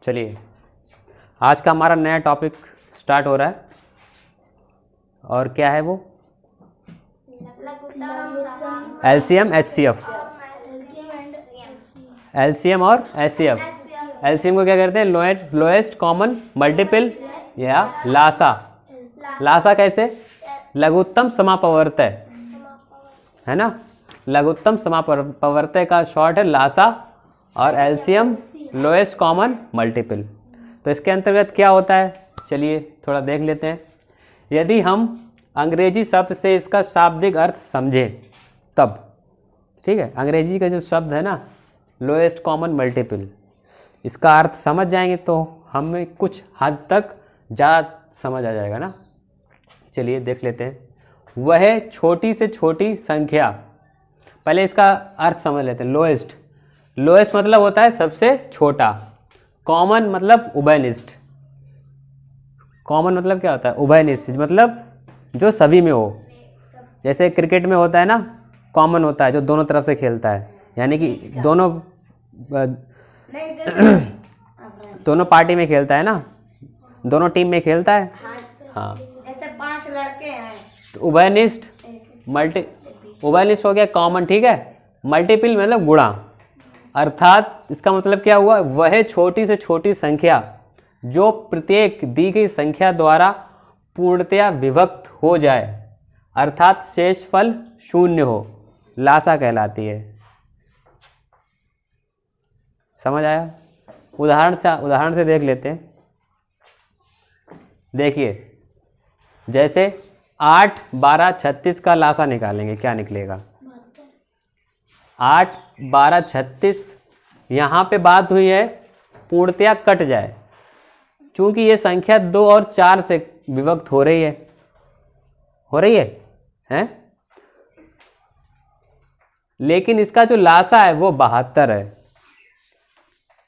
चलिए आज का हमारा नया टॉपिक स्टार्ट हो रहा है और क्या है वो एलसीएम एचसीएफ। एलसीएम और एचसीएफ। एलसीएम को क्या कहते हैं? लोएस्ट कॉमन मल्टीपल या लासा। लासा कैसे? लघुत्तम समापवर्तय है ना। लघुत्तम समापवर्तय का शॉर्ट है लासा और एलसीएम लोएस्ट कॉमन मल्टीपल। तो इसके अंतर्गत क्या होता है चलिए थोड़ा देख लेते हैं। यदि हम अंग्रेजी शब्द से इसका शाब्दिक अर्थ समझें तब, ठीक है, अंग्रेजी का जो शब्द है ना लोएस्ट कॉमन मल्टीपल, इसका अर्थ समझ जाएंगे तो हमें कुछ हद तक ज़्यादा समझ आ जाएगा ना। चलिए देख लेते हैं। वह छोटी से छोटी संख्या, पहले इसका अर्थ समझ लेते हैं। लोएस्ट, लोएस्ट मतलब होता है सबसे छोटा। कॉमन मतलब उभयनिष्ठ। कॉमन मतलब क्या होता है? उभयनिष्ठ, मतलब जो सभी में हो। जैसे क्रिकेट में होता है ना, कॉमन होता है जो दोनों तरफ से खेलता है, यानी कि दोनों पार्टी में खेलता है ना, दोनों टीम में खेलता है। हाँ, ऐसे 5 लड़के हैं तो उभयनिष्ठ उभयनिष्ठ हो गया कॉमन, ठीक है। मल्टीपल मतलब गुणा, अर्थात इसका मतलब क्या हुआ? वह छोटी से छोटी संख्या जो प्रत्येक दी गई संख्या द्वारा पूर्णतया विभक्त हो जाए, अर्थात शेषफल शून्य हो, लासा कहलाती है। समझ आया? उदाहरण से देख लेते हैं। देखिए, जैसे 8, 12, 36 का लासा निकालेंगे, क्या निकलेगा? 8, 12, 36। यहाँ पे बात हुई है पूर्णतया कट जाए, चूंकि ये संख्या 2 और 4 से विभक्त हो रही है, हैं? लेकिन इसका जो लासा है वो 72 है।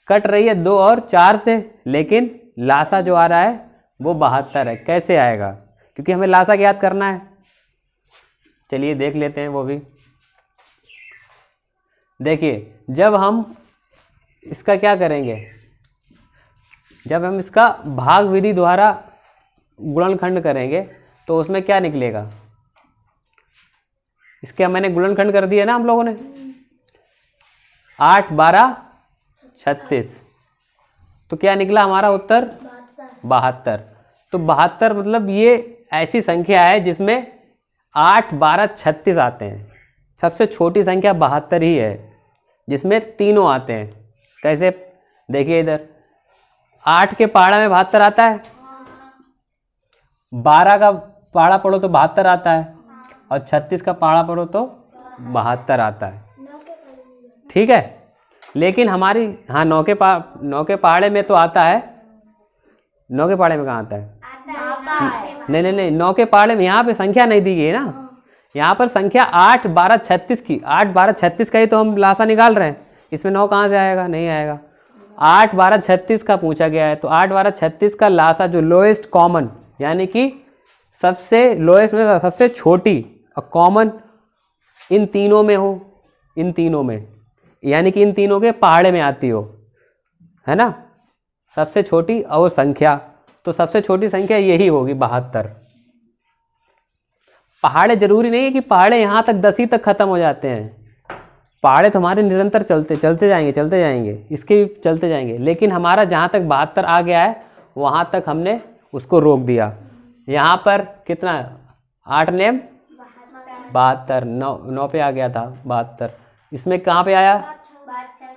कट रही है 2 और 4 से, लेकिन लासा जो आ रहा है वो 72 है। कैसे आएगा? क्योंकि हमें लासा ज्ञात करना है। चलिए देख लेते हैं वो भी। देखिए, जब हम इसका क्या करेंगे, जब हम इसका भाग विधि द्वारा गुणनखंड करेंगे तो उसमें क्या निकलेगा? इसके मैंने गुणनखंड कर दिया ना हम लोगों ने। 8, 12, 36, तो क्या निकला हमारा उत्तर? 72। तो 72 मतलब ये ऐसी संख्या है जिसमें 8, 12, 36 आते हैं। सबसे छोटी संख्या 72 ही है जिसमें तीनों आते हैं। कैसे? देखिए इधर 8 के पहाड़ा में 72 आता है, 12 का पहाड़ा पढ़ो तो 72 आता है, और 36 का पहाड़ा पढ़ो तो 72 आता है, ठीक है। लेकिन हमारी 9 के पहाड़े में तो आता है। 9 के पहाड़े में कहाँ आता है? नहीं, 9 के पहाड़े में यहाँ पे संख्या नहीं दी गई है ना। यहाँ पर संख्या 8, 12, 36 की, 8, 12, 36 का ही तो हम लासा निकाल रहे हैं। इसमें 9 कहाँ से आएगा? नहीं आएगा। 8, 12, 36 का पूछा गया है, तो 8, 12, 36 का लासा जो लोएस्ट कॉमन, यानी कि सबसे लोएस्ट में सबसे छोटी, और कॉमन इन तीनों में हो, इन तीनों में, यानी कि इन तीनों के पहाड़े में आती हो, है ना, सबसे छोटी और संख्या। तो सबसे छोटी संख्या यही होगी 72। पहाड़े जरूरी नहीं है कि पहाड़े यहाँ तक 10 ही तक खत्म हो जाते हैं। पहाड़े तो हमारे निरंतर चलते जाएंगे, इसके भी चलते जाएंगे। लेकिन हमारा जहाँ तक 72 आ गया है वहाँ तक हमने उसको रोक दिया। यहाँ पर कितना? 8 नेम 72, 9 पे आ गया था 72। इसमें कहाँ पे आया?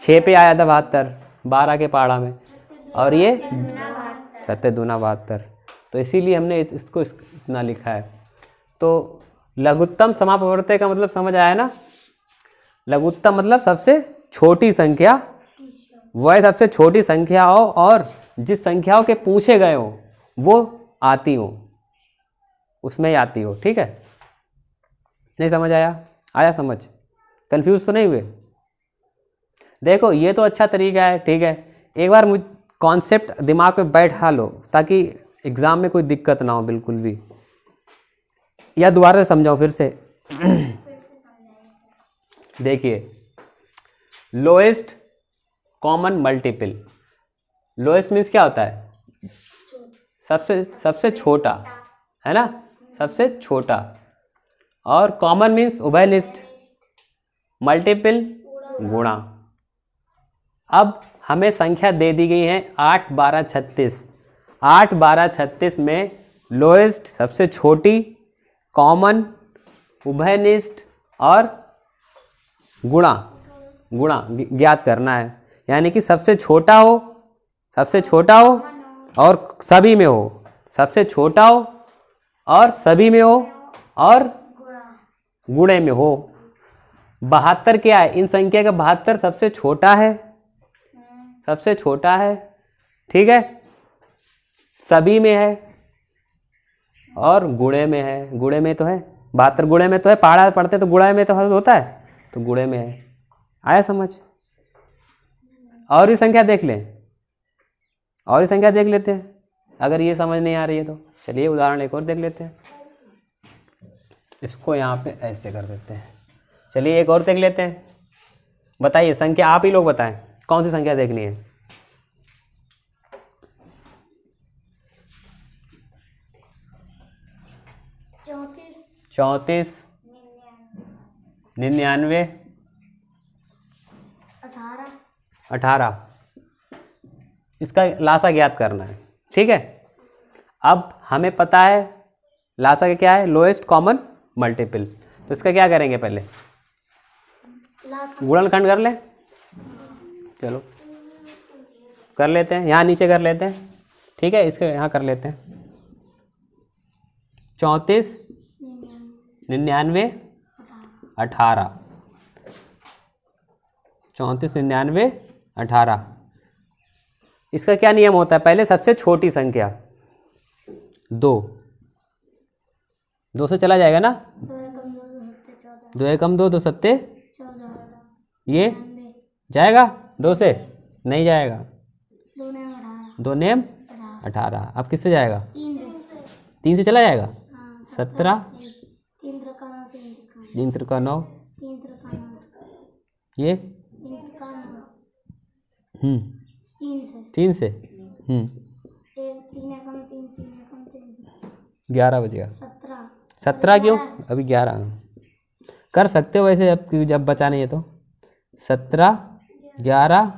6 पे आया था 72, 12 के पहाड़ा में, और ये 7 दूना 72। तो इसीलिए हमने इसको इतना लिखा है। तो लघुत्तम समापवर्तय का मतलब समझ आया ना। लघुत्तम मतलब सबसे छोटी संख्या, वह सबसे छोटी संख्या हो और जिस संख्याओं के पूछे गए हो वो आती हो, उसमें ही आती हो, ठीक है। नहीं समझ आया? आया समझ? कंफ्यूज तो नहीं हुए? देखो ये तो अच्छा तरीका है, ठीक है। एक बार मुझ कॉन्सेप्ट दिमाग में बैठा लो ताकि एग्जाम में कोई दिक्कत ना हो बिल्कुल भी। या दोबारा से समझाओ फिर से। देखिए, lowest common multiple, lowest means क्या होता है? सबसे सबसे छोटा, है ना, सबसे छोटा। और कॉमन मीन्स उभयनिष्ठ, मल्टीपल गुणा। अब हमें संख्या दे दी गई है 8, 12, 36। 8, 12, 36 में लोएस्ट सबसे छोटी, कॉमन, उभयनिष्ठ और गुणा ज्ञात करना है। यानी कि सबसे छोटा हो और सभी में हो, सबसे छोटा हो और सभी में हो और गुणे में हो। 72 क्या है? इन संख्या का 72 सबसे छोटा है, ठीक है, सभी में है और गुणे में है। गुणे में तो है 72, गुणे में तो है, पहाड़ा पढ़ते तो गुणा में तो होता है, तो गुणे में है। आया समझ? और भी संख्या देख लेते हैं अगर ये समझ नहीं आ रही है तो। चलिए उदाहरण एक और देख लेते हैं। इसको यहाँ पे ऐसे कर देते हैं। चलिए एक और देख लेते हैं। बताइए संख्या, आप ही लोग बताएं कौन सी संख्या देखनी है। 34, 99, 18। इसका लासा ज्ञात करना है, ठीक है। अब हमें पता है लासा का क्या है? Lowest common multiple. तो इसका क्या करेंगे? पहले गुणनखंड कर ले। चलो कर लेते हैं, यहाँ नीचे कर लेते हैं, ठीक है। इसके यहाँ कर लेते हैं 34, 99, 18। 34, 99, 18। इसका क्या नियम होता है? पहले सबसे छोटी संख्या 2 से चला जाएगा ना। 2 एकम 2, 2 सत्ते, ये जाएगा 2 से नहीं जाएगा। 2 नेम 18। अब किससे जाएगा? 3 से चला जाएगा। 17, 3 त्रिका 9, ये 3 से 11 बजेगा। 17 क्यों? अभी 11 कर सकते हो वैसे, जब बचा नहीं है तो। 17, 11,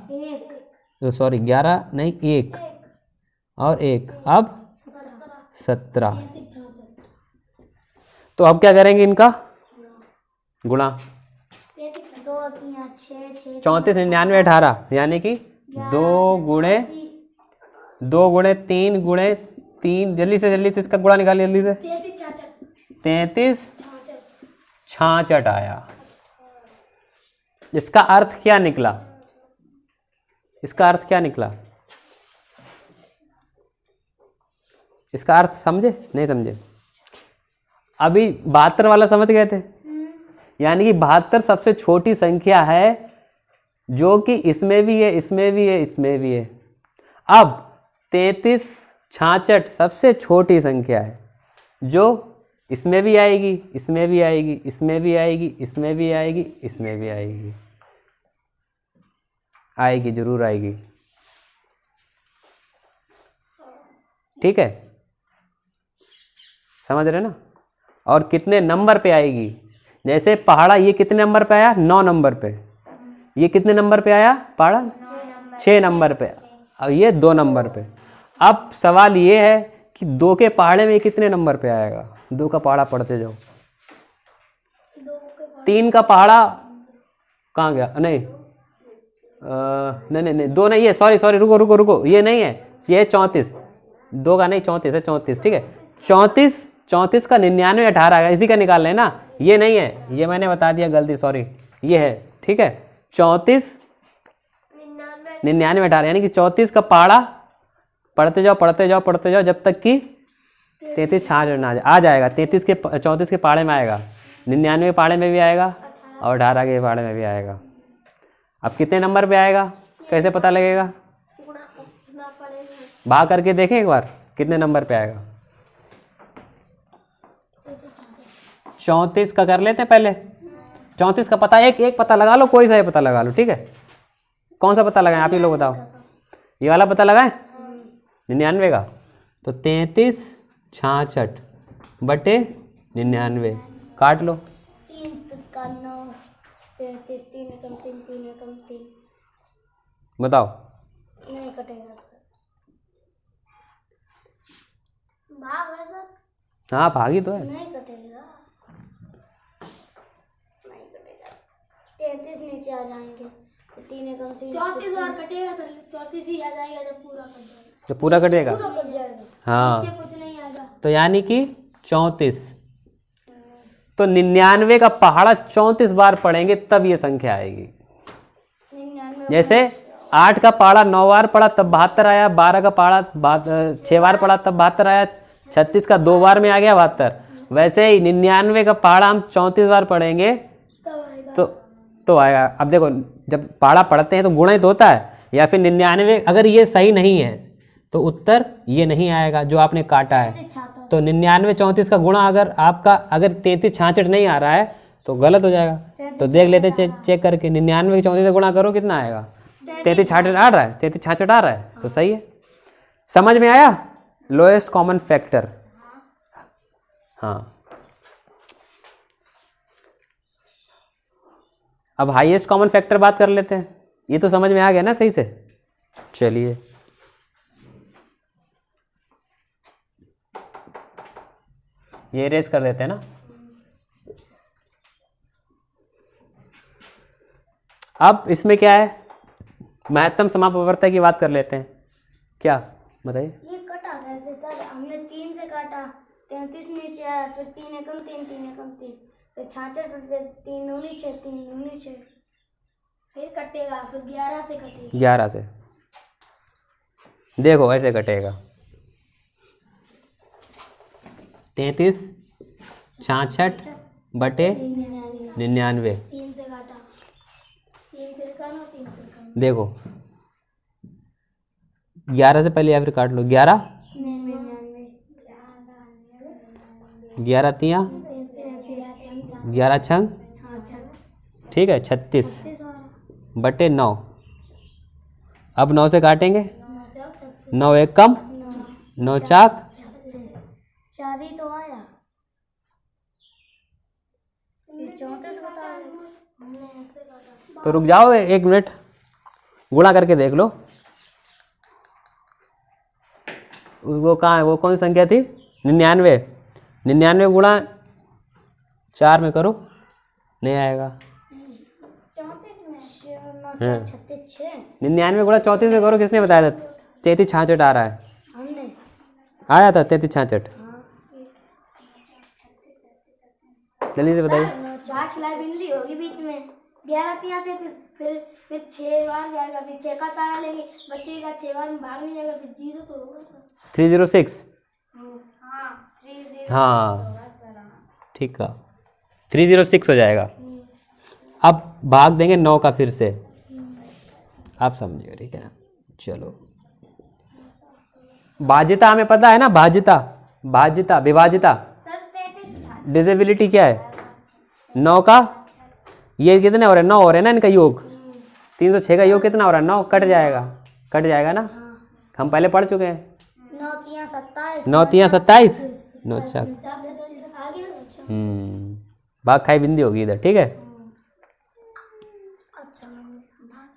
सॉरी 11 नहीं, 1 और 1, अब 17। तो अब क्या करेंगे? इनका गुणा। 34, 99, 18 यानी कि 2 गुणे 3 गुणे 3। जल्दी से इसका गुणा निकालिए जल्दी से। 33, 66 आया। इसका अर्थ क्या निकला? इसका अर्थ समझे? नहीं समझे? अभी 72 वाला समझ गए थे। यानी कि 72 सबसे छोटी संख्या है, जो कि इसमें भी है, इसमें भी है। अब 33, 66 सबसे छोटी संख्या है, जो इसमें भी आएगी, इसमें भी आएगी, जरूर आएगी, ठीक है। समझ रहे ना? और कितने नंबर पे आएगी? जैसे पहाड़ा, ये कितने नंबर पे आया? 9 नंबर पे। ये कितने नंबर पे आया? पहाड़ा 6 नंबर पे। और ये 2 नंबर पे। अब सवाल ये है कि 2 के पहाड़े में कितने नंबर पे आएगा? 2 का पहाड़ा पढ़ते जाओ। 3 का पहाड़ा कहाँ गया? नहीं, नहीं 2 नहीं, ये सॉरी रुको, ये नहीं है, ये 34। 2 का नहीं, 34 है, 34, ठीक है। 34 का 99, 18 है, इसी का निकाल लें ना। ये नहीं है, ये मैंने बता दिया गलती, सॉरी, ये है, ठीक है। 34, 99, 18 यानी कि 34 का पहाड़ा पढ़ते जाओ जब तक कि 33 66 ना आ जाएगा। 34 के पहाड़े में आएगा, 99 के पहाड़े में भी आएगा और 18 के पहाड़े में भी आएगा। अब कितने नंबर पे आएगा? कैसे पता लगेगा? भाग करके देखें एक बार, कितने नंबर पे आएगा। 34 का कर लेते हैं पहले। 34 का पता एक पता लगा लो, कोई सा पता लगा लो, ठीक है। कौन सा पता लगाएं? आप ही लोग बताओ। ये वाला पता लगा है 99 का। तो 33 66 बटे 99 काट लो। 3 का 9 33 3 एकम 3 3 एकम 3 बताओ। नहीं कटेगा सर। भाग है सर। हाँ भागी तो है। नहीं कटेगा, नहीं कटेगा। 33 नीचे आ जाएंगे तो 3 एकम 3 34 बार कटेगा सर, 34 ही आ जाएगा जब पूरा कट जाएगा। जब पूरा कटेगा पूरा कट जाएगा। हाँ, नीचे कुछ नहीं आएगा। तो यानी कि 34। तो 99 का पहाड़ा 34 बार पढ़ेंगे तब ये संख्या आएगी। 99 जैसे 8 का पहाड़ा 9 बार पढ़ा तब 72 आया, 12 का पहाड़ा 6 बार पढ़ा तब 72 आया, 36 का 2 बार में आ गया 72। वैसे ही 99 का पहाड़ा हम 34 बार पढ़ेंगे तब आएगा। तो आएगा। अब देखो जब पहाड़ा पढ़ते हैं तो गुणा ही तो होता है, या फिर 99 अगर ये सही नहीं है तो उत्तर ये नहीं आएगा जो आपने काटा है। तो 99 34 का गुणा अगर आपका अगर 33 66 नहीं आ रहा है तो गलत हो जाएगा। तो देख लेते चेक करके 99 34 से गुणा करो कितना आएगा। 33 66 आ रहा है, 33 66 आ रहा है तो सही है। समझ में आया? Lowest common factor. हाँ, अब हाईएस्ट कॉमन फैक्टर बात कर लेते हैं। ये तो समझ में आ गया ना सही से? चलिए ये इरेज कर देते हैं ना। अब इसमें क्या है, महत्तम समापवर्तक की बात कर लेते हैं। क्या बताइए? ये कटा कैसे सर? हमने 3 से काटा, 33 नीचे आया, फिर 3 एकम 3 3 एकम 3, फिर 66 बटे 3 दूनी 6 3 दूनी 6, फिर कटेगा, फिर 11 से कटेगा। 11 से देखो ऐसे कटेगा। 33 66 बटे 99। 3 से काटा, 3 तिरका 9 3 तिरका। देखो 11 से पहले या फिर काट लो। 11 11 तिया 11 छंग ठीक है 36 बटे 9। अब 9 से काटेंगे, 9 एक कम 9 चाक 4 ही तो आया। ये 34 बता रहे। तो रुक जाओ 1 मिनट, गुणा करके देख लो। वो कहाँ है, वो कौन सी संख्या थी? 99। 99 गुणा 4 में करो, नहीं आएगा। 99 गुणा 34 से करो। किसने बताया था? 33 66 आ रहा है। हमने आया था 33 66। जल्दी से बताइए। 4 खिलाई बिंदी होगी बीच में, 11 पिया थे, फिर 6 बार जाएगा, फिर 6 का तारा लेंगे, बचेगा 6 बार में भाग नहीं जाएगा, फिर 0 तो होगा सर। 306। हाँ हाँ ठीक है, 306 हो जाएगा। अब भाग देंगे 9 का फिर से, आप समझिए ठीक है ना। चलो भाजिता हमें पता है ना, भाजिता भाजिता विभाजिता डिसेबिलिटी क्या है? 9 का ये कितने हो रहे हैं? 9 हो रहे हैं ना इनका योग। 306 का योग कितना हो रहा है? 9 कट जाएगा ना। हम पहले पढ़ चुके हैं। 9 तिया 27 9 तिया 27 9 चाक आगे भाग खाई बिंदी होगी इधर, ठीक है।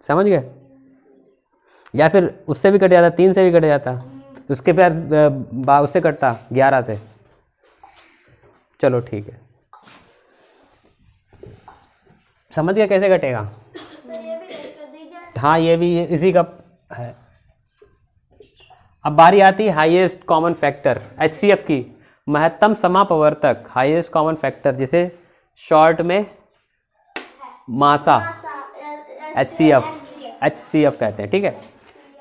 समझ गए? या फिर उससे भी कट जाता, 3 से भी कट जाता, उसके फिर उससे कटता 11 से। चलो ठीक है, समझ गया कैसे कटेगा? हाँ ये भी इसी का है। अब बारी आती है हाईएस्ट कॉमन फैक्टर HCF की, महत्तम समापवर्तक हाईएस्ट कॉमन फैक्टर, जिसे शॉर्ट में मासा HCF कहते हैं, ठीक है।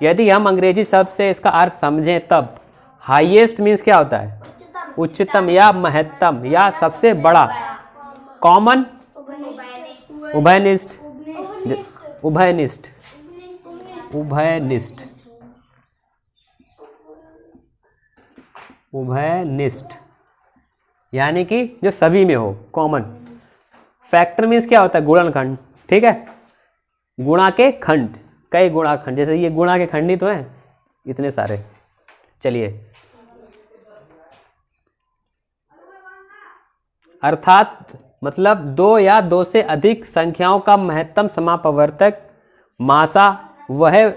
यदि हम अंग्रेजी शब्द से इसका अर्थ समझें तब हाईएस्ट मीन्स क्या होता है? उच्चतम या महत्तम या सबसे बड़ा। कॉमन उभयनिष्ठ उभयनिष्ठ उभयनिष्ठ उभयनिष्ठ यानी कि जो सभी में हो, कॉमन। फैक्टर मीन्स क्या होता है? गुणनखंड, ठीक है, गुणा के खंड। कई गुणाखंड, जैसे ये गुणा के खंड ही तो हैं इतने सारे। चलिए, अर्थात मतलब दो या दो से अधिक संख्याओं का महत्तम समापवर्तक मासा वह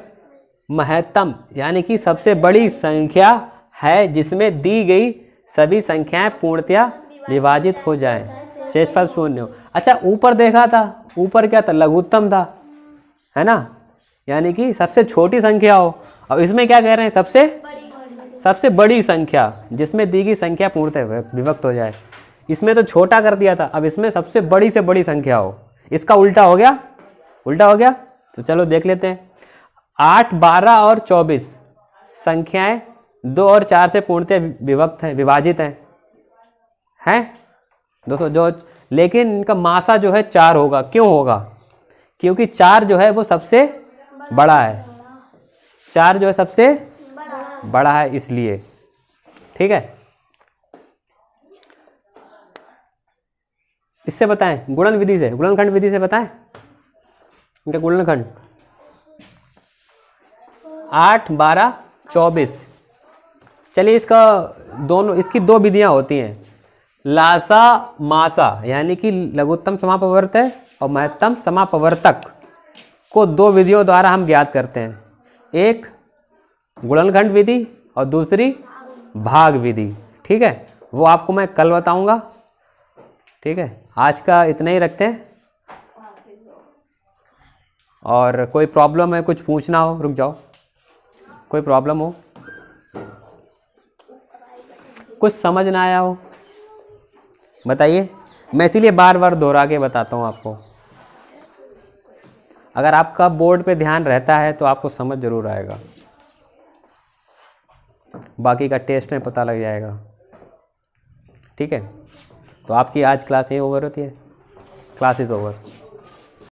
महत्तम यानी कि सबसे बड़ी संख्या है जिसमें दी गई सभी संख्याएं पूर्णतया विभाजित हो जाएं, शेषफल शून्य हो। अच्छा, ऊपर देखा था, ऊपर क्या था? लघुत्तम था, है ना, यानी कि सबसे छोटी संख्या हो। अब इसमें क्या कह रहे हैं? सबसे बड़ी संख्या जिसमें दी गई संख्या पूर्णतः विभक्त हो जाए। इसमें तो छोटा कर दिया था, अब इसमें सबसे बड़ी से बड़ी संख्या हो। इसका उल्टा हो गया, उल्टा हो गया। तो चलो देख लेते हैं। 8, 12 और 24 संख्याएं 2 और 4 से पूर्णतः विभक्त हैं, विभाजित हैं दोस्तों जो, लेकिन इनका मासा जो है 4 होगा। क्यों होगा? क्योंकि 4 जो है वो सबसे बड़ा है, 4 जो है सबसे बड़ा है, इसलिए। ठीक है, इससे बताएं, गुणन विधि से, गुणनखंड विधि से बताएं इनका गुणनखंड। 8, 12, 24। चलिए, इसका दोनों, इसकी दो विधियां होती हैं, लासा मासा यानी कि लघुत्तम समापवर्तक और महत्तम समापवर्तक को दो विधियों द्वारा हम ज्ञात करते हैं। एक गुणनखंड विधि और दूसरी भाग विधि। ठीक है, वो आपको मैं कल बताऊंगा। ठीक है, आज का इतना ही रखते हैं। और कोई प्रॉब्लम है, कुछ पूछना हो, रुक जाओ, कोई प्रॉब्लम हो, कुछ समझ ना आया हो, बताइए। मैं इसीलिए बार बार दोहरा के बताता हूँ आपको। अगर आपका बोर्ड पे ध्यान रहता है तो आपको समझ जरूर आएगा, बाकी का टेस्ट में पता लग जाएगा। ठीक है, तो आपकी आज क्लास यही ओवर होती है, क्लास इज ओवर।